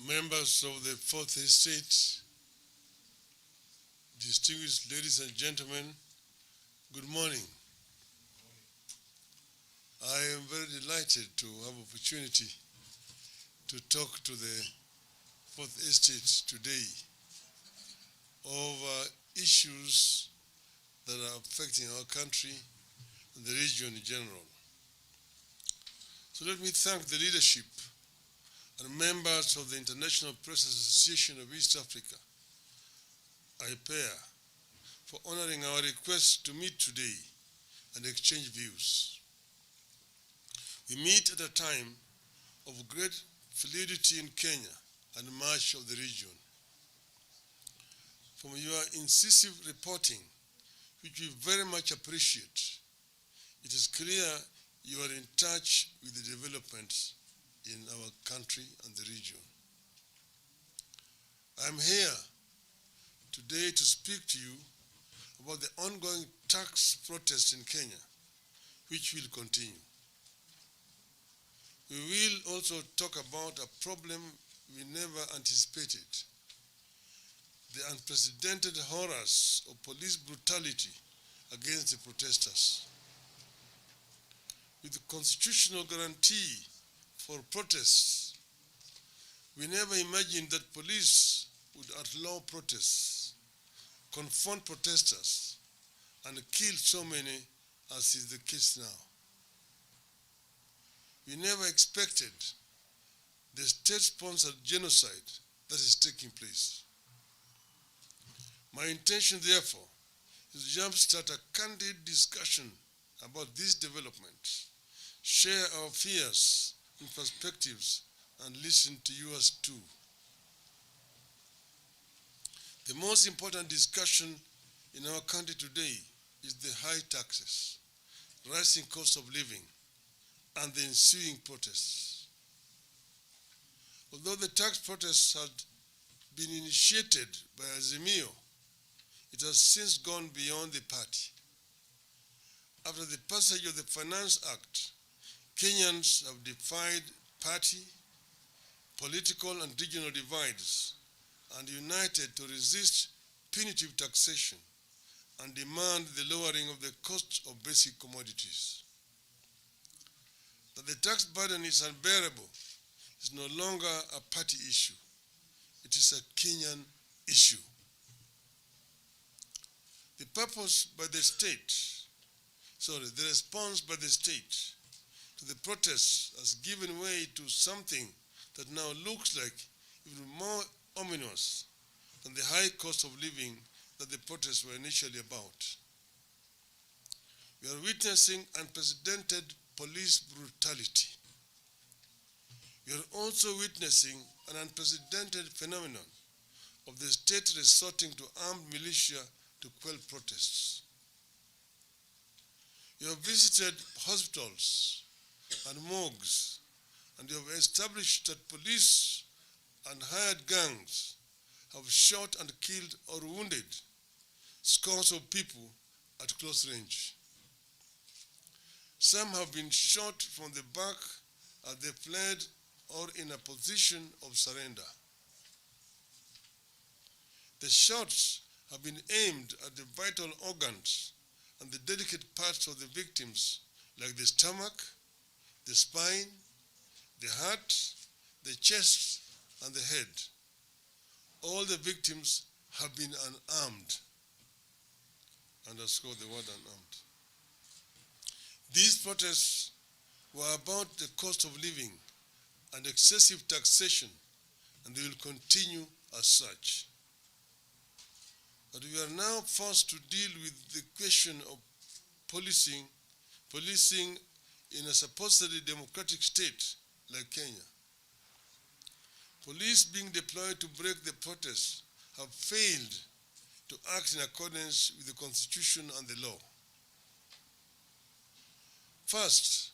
members of the Fourth Estate, distinguished ladies and gentlemen, good morning. I am very delighted to have opportunity to talk to the Fourth Estate today over issues that are affecting our country and the region in general. So let me thank the leadership and members of the International Press Association of East Africa, IPEA, for honoring our request to meet today and exchange views. We meet at a time of great fluidity in Kenya and much of the region. From your incisive reporting, which we very much appreciate, it is clear you are in touch with the developments in our country and the region. I'm here today to speak to you about the ongoing tax protests in Kenya, which will continue. We will also talk about a problem we never anticipated: the unprecedented horrors of police brutality against the protesters. With the constitutional guarantee for protests, we never imagined that police would outlaw protests, confront protesters, and kill so many as is the case now. We never expected the state-sponsored genocide that is taking place. My intention, therefore, is to jumpstart a candid discussion about these developments, share our fears and perspectives, and listen to yours too. The most important discussion in our country today is the high taxes, rising cost of living, and the ensuing protests. Although the tax protests had been initiated by Azimio, it has since gone beyond the party. After the passage of the Finance Act, Kenyans have defied party, political and regional divides and united to resist punitive taxation and demand the lowering of the cost of basic commodities. That the tax burden is unbearable is no longer a party issue. It is a Kenyan issue. The response by the state to the protests has given way to something that now looks like even more ominous than the high cost of living that the protests were initially about. We are witnessing unprecedented police brutality. We are also witnessing an unprecedented phenomenon of the state resorting to armed militia to quell protests. You have visited hospitals and morgues, and you have established that police and hired gangs have shot and killed or wounded scores of people at close range. Some have been shot from the back as they fled or in a position of surrender. The shots have been aimed at the vital organs and the delicate parts of the victims, like the stomach, the spine, the heart, the chest, and the head. All the victims have been unarmed. Underscore the word unarmed. These protests were about the cost of living and excessive taxation, and they will continue as such. But we are now forced to deal with the question of policing in a supposedly democratic state like Kenya. Police being deployed to break the protests have failed to act in accordance with the Constitution and the law. First,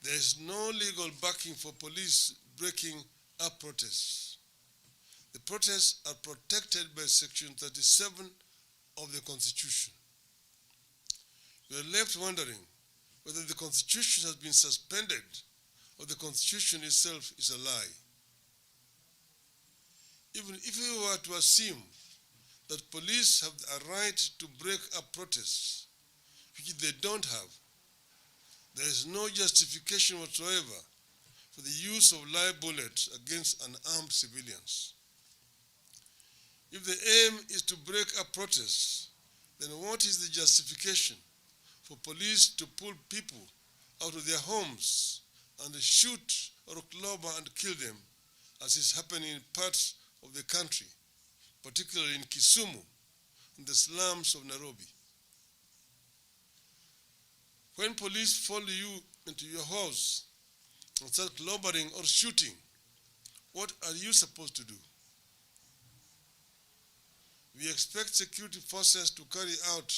there is no legal backing for police breaking up protests. The protests are protected by Section 37 of the Constitution. We are left wondering whether the Constitution has been suspended or the Constitution itself is a lie. Even if we were to assume that police have a right to break up protests, which they don't have, there is no justification whatsoever for the use of live bullets against unarmed civilians. If the aim is to break up protests, then what is the justification for police to pull people out of their homes and shoot or clobber and kill them, as is happening in parts of the country, particularly in Kisumu and the slums of Nairobi? When police follow you into your house and start clobbering or shooting, what are you supposed to do? We expect security forces to carry out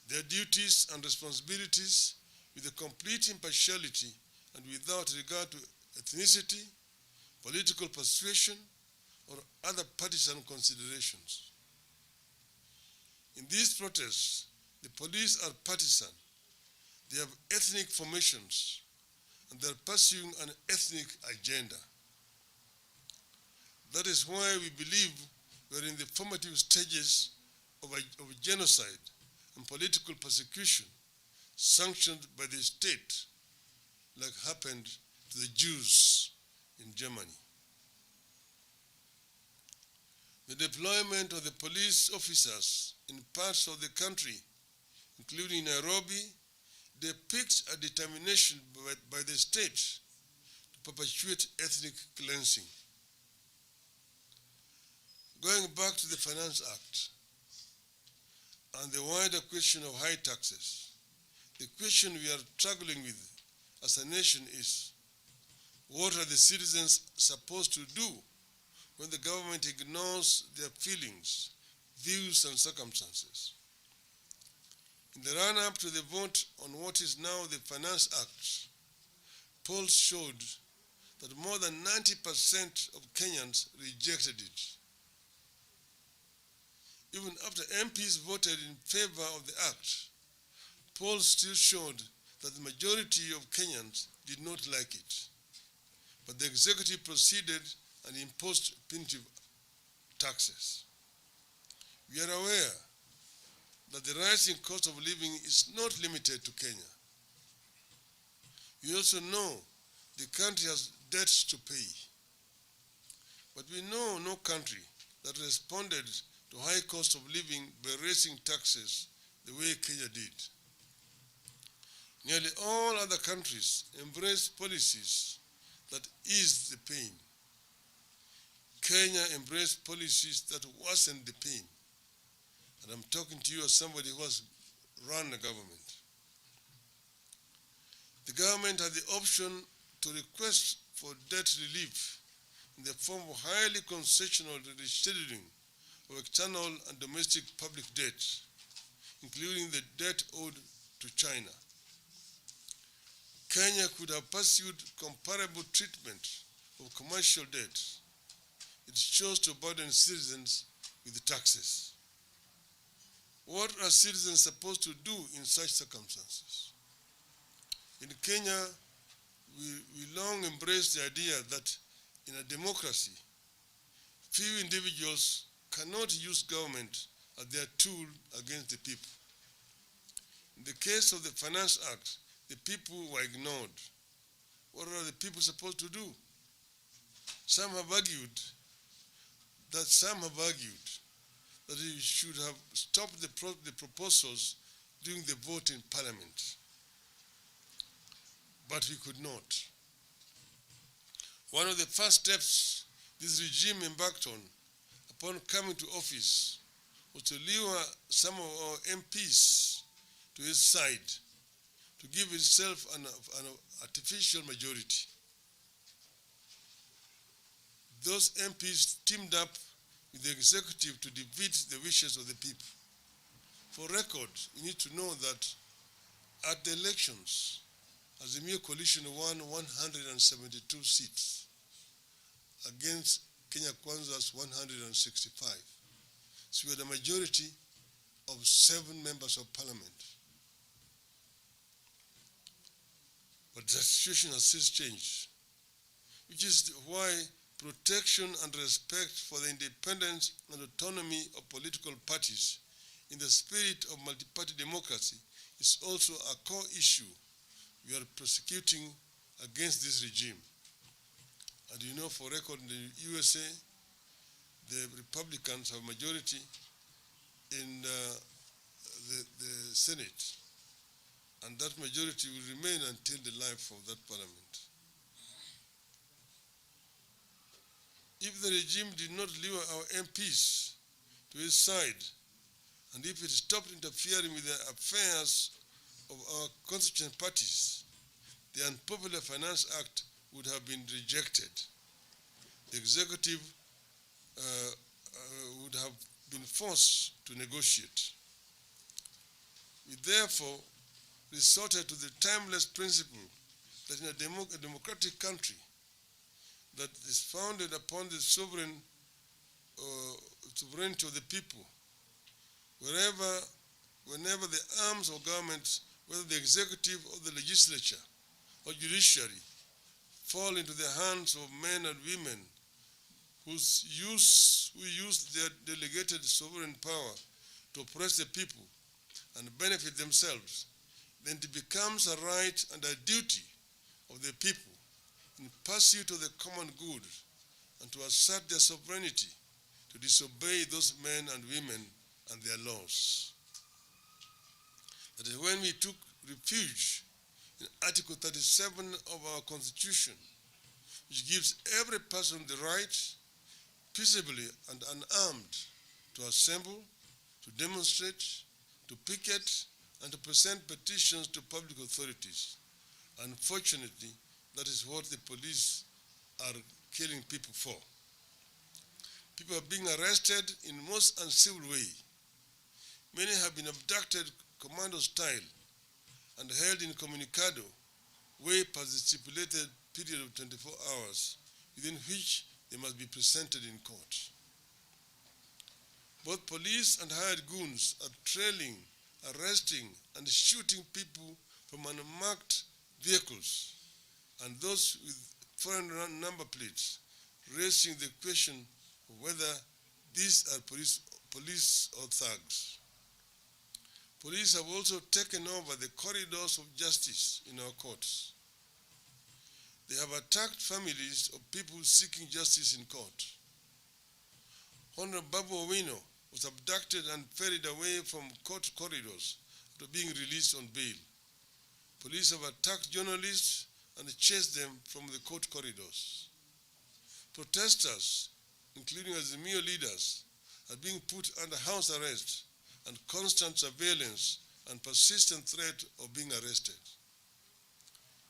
their duties and responsibilities with a complete impartiality and without regard to ethnicity, political persuasion, or other partisan considerations. In these protests, the police are partisan. They have ethnic formations, and they are pursuing an ethnic agenda. That is why we believe we are in the formative stages of genocide and political persecution sanctioned by the state, like happened to the Jews in Germany. The deployment of the police officers in parts of the country, including Nairobi, depicts a determination by the state to perpetuate ethnic cleansing. Going back to the Finance Act and the wider question of high taxes, the question we are struggling with as a nation is, what are the citizens supposed to do when the government ignores their feelings, views, and circumstances? In the run-up to the vote on what is now the Finance Act, polls showed that more than 90% of Kenyans rejected it. Even after MPs voted in favor of the act, polls still showed that the majority of Kenyans did not like it. But the executive proceeded and imposed punitive taxes. We are aware that the rising cost of living is not limited to Kenya. We also know the country has debts to pay. But we know no country that responded to high cost of living by raising taxes the way Kenya did. Nearly all other countries embraced policies that eased the pain. Kenya embraced policies that worsened the pain. And I'm talking to you as somebody who has run a government. The government had the option to request for debt relief in the form of highly concessional rescheduling of external and domestic public debt, including the debt owed to China. Kenya could have pursued comparable treatment of commercial debt. It chose to burden citizens with taxes. What are citizens supposed to do in such circumstances? In Kenya, we long embraced the idea that in a democracy, few individuals cannot use government as their tool against the people. In the case of the Finance Act, the people were ignored. What are the people supposed to do? Some have argued that we should have stopped the proposals during the vote in Parliament. But we could not. One of the first steps this regime embarked on upon coming to office was to lure some of our MPs to his side to give itself an artificial majority. Those MPs teamed up with the executive to defeat the wishes of the people. For record, you need to know that at the elections, Azimio coalition won 172 seats against Kenya Kwanza's 165. So we had a majority of 7 members of parliament. But the situation has since changed, which is why protection and respect for the independence and autonomy of political parties in the spirit of multi-party democracy is also a core issue we are prosecuting against this regime. And you know, for record, in the USA, the Republicans have majority in the Senate, and that majority will remain until the life of that parliament. If the regime did not lure our MPs to its side, and if it stopped interfering with the affairs of our constituent parties, the Unpopular Finance Act would have been rejected. The executive would have been forced to negotiate. We therefore resorted to the timeless principle that in a democratic country that is founded upon the sovereignty of the people, whenever the arms of government, whether the executive or the legislature or judiciary, fall into the hands of men and women who use their delegated sovereign power to oppress the people and benefit themselves, then it becomes a right and a duty of the people in pursuit of the common good and to assert their sovereignty to disobey those men and women and their laws. That is when we took refuge in Article 37 of our Constitution, which gives every person the right, peaceably and unarmed, to assemble, to demonstrate, to picket, and to present petitions to public authorities. Unfortunately, that is what the police are killing people for. People are being arrested in most uncivil way. Many have been abducted commando style and held incommunicado way past the stipulated period of 24 hours within which they must be presented in court. Both police and hired goons are trailing, arresting, and shooting people from unmarked vehicles, and those with foreign number plates, raising the question of whether these are police or thugs. Police have also taken over the corridors of justice in our courts. They have attacked families of people seeking justice in court. Honorable Babu Owino was abducted and ferried away from court corridors after being released on bail. Police have attacked journalists and chased them from the court corridors. Protesters, including Azimio leaders, are being put under house arrest and constant surveillance and persistent threat of being arrested.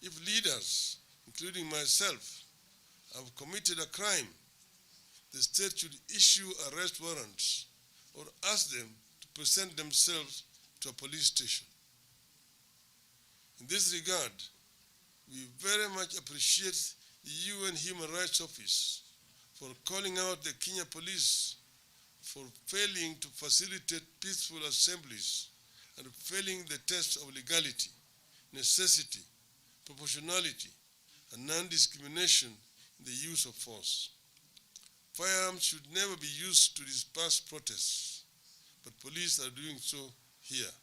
If leaders, including myself, have committed a crime, the state should issue arrest warrants or ask them to present themselves to a police station. In this regard, we very much appreciate the UN Human Rights Office for calling out the Kenya police for failing to facilitate peaceful assemblies and failing the test of legality, necessity, proportionality, and non-discrimination in the use of force. Firearms should never be used to disperse protests, but police are doing so here.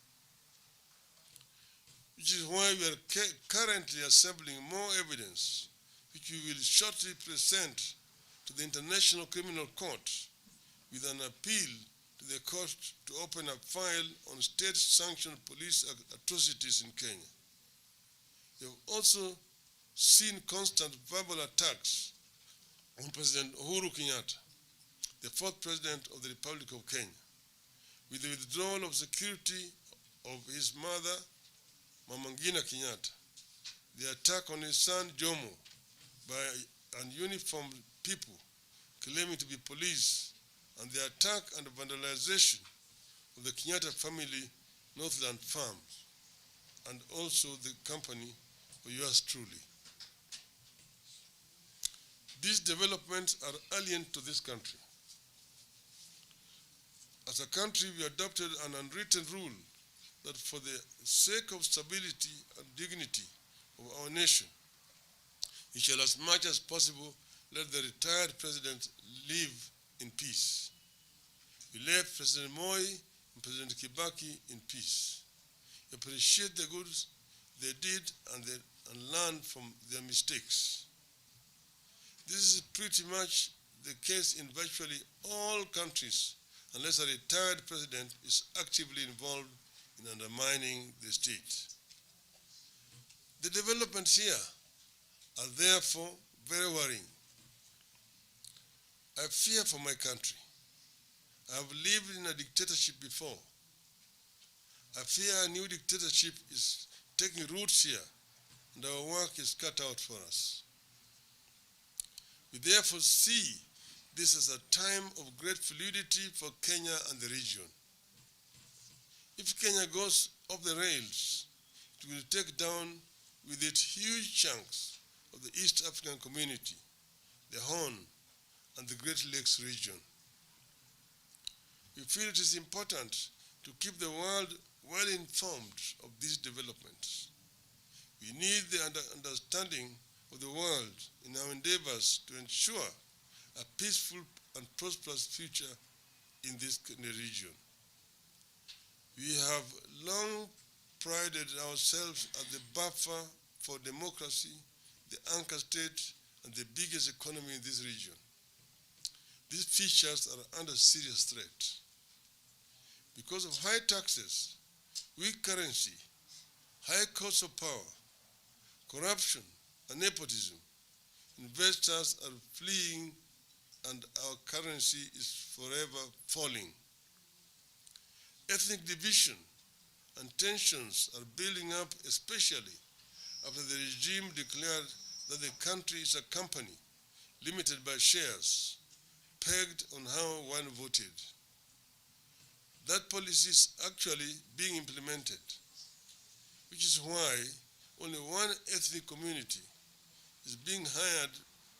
Which is why we are currently assembling more evidence, which we will shortly present to the International Criminal Court with an appeal to the court to open a file on state-sanctioned police atrocities in Kenya. We have also seen constant verbal attacks on President Uhuru Kenyatta, the fourth president of the Republic of Kenya, with the withdrawal of security of his mother, Mama Ngina Kenyatta, the attack on his son Jomo by uniformed people claiming to be police, and the attack and vandalization of the Kenyatta family Northland farms, and also the company of yours truly. These developments are alien to this country. As a country, we adopted an unwritten rule that for the sake of stability and dignity of our nation, we shall as much as possible let the retired president live in peace. We left President Moi and President Kibaki in peace. Appreciate the good they did and learn from their mistakes. This is pretty much the case in virtually all countries, unless a retired president is actively involved in undermining the state. The developments here are therefore very worrying. I fear for my country. I have lived in a dictatorship before. I fear a new dictatorship is taking roots here, and our work is cut out for us. We therefore see this as a time of great fluidity for Kenya and the region. If Kenya goes off the rails, it will take down with it huge chunks of the East African community, the Horn, and the Great Lakes region. We feel it is important to keep the world well informed of these developments. We need the understanding of the world in our endeavors to ensure a peaceful and prosperous future in this region. We have long prided ourselves as the buffer for democracy, the anchor state, and the biggest economy in this region. These features are under serious threat. Because of high taxes, weak currency, high cost of power, corruption, and nepotism, investors are fleeing and our currency is forever falling. Ethnic division and tensions are building up, especially after the regime declared that the country is a company limited by shares, pegged on how one voted. That policy is actually being implemented, which is why only one ethnic community is being hired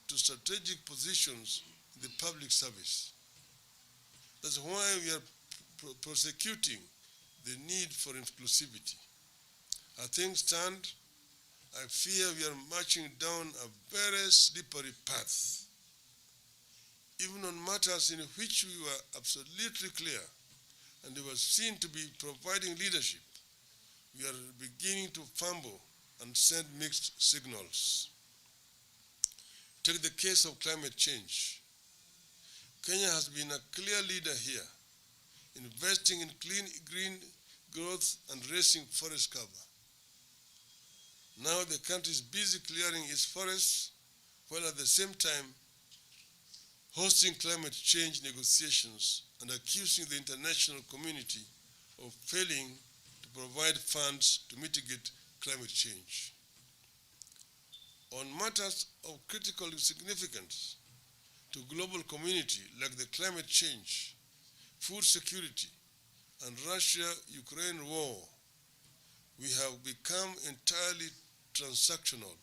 to strategic positions in the public service. That's why we are prosecuting the need for inclusivity. As things stand, I fear we are marching down a very slippery path. Even on matters in which we were absolutely clear and we were seen to be providing leadership, we are beginning to fumble and send mixed signals. Take the case of climate change. Kenya has been a clear leader here, investing in clean green growth and raising forest cover. Now the country is busy clearing its forests, while at the same time hosting climate change negotiations and accusing the international community of failing to provide funds to mitigate climate change. On matters of critical significance to global community like the climate change, food security, and Russia-Ukraine war, we have become entirely transactional.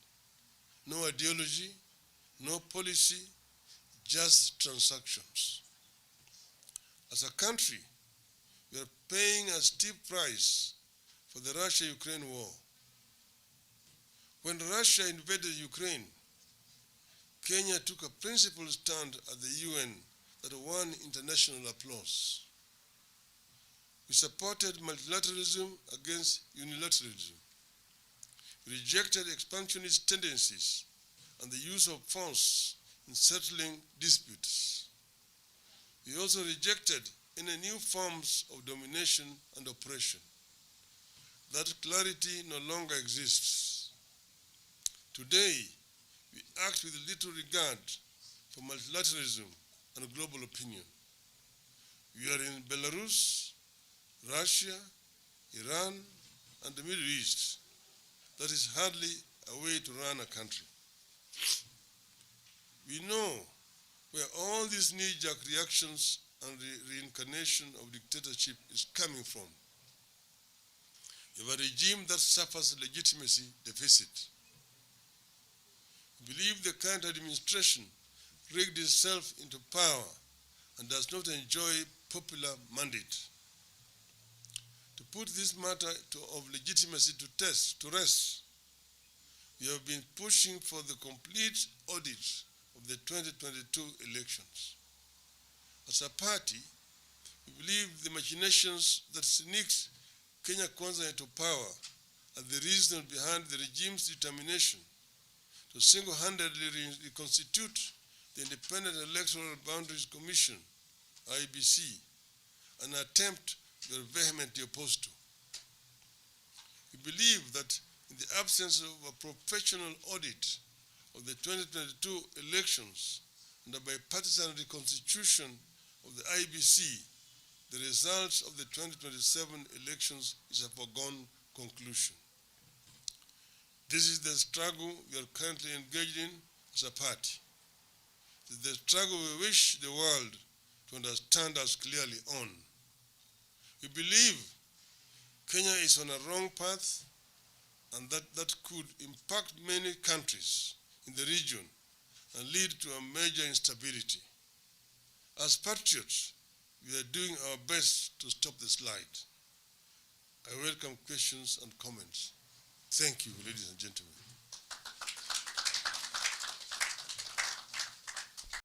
No ideology, no policy, just transactions. As a country, we are paying a steep price for the Russia-Ukraine war. When Russia invaded Ukraine, Kenya took a principled stand at the UN that won international applause. We supported multilateralism against unilateralism. We rejected expansionist tendencies and the use of force in settling disputes. We also rejected any new forms of domination and oppression. That clarity no longer exists. Today, we act with little regard for multilateralism and global opinion. We are in Belarus, Russia, Iran, and the Middle East. That is hardly a way to run a country. We know where all these knee-jerk reactions and the reincarnation of dictatorship is coming from. You have a regime that suffers legitimacy deficit. We believe the current administration rigged itself into power and does not enjoy popular mandate. To put this matter of legitimacy to rest, we have been pushing for the complete audit of the 2022 elections. As a party, we believe the machinations that sneaked Kenya Kwanza into power are the reason behind the regime's determination to single-handedly reconstitute the Independent Electoral Boundaries Commission, IEBC, an attempt we are vehemently opposed to. We believe that in the absence of a professional audit of the 2022 elections and a bipartisan reconstitution of the IEBC, the results of the 2027 elections is a foregone conclusion. This is the struggle we are currently engaged in as a party. It is the struggle we wish the world to understand us clearly on. We believe Kenya is on a wrong path and that could impact many countries in the region and lead to a major instability. As patriots, we are doing our best to stop the slide. I welcome questions and comments. Thank you, ladies and gentlemen.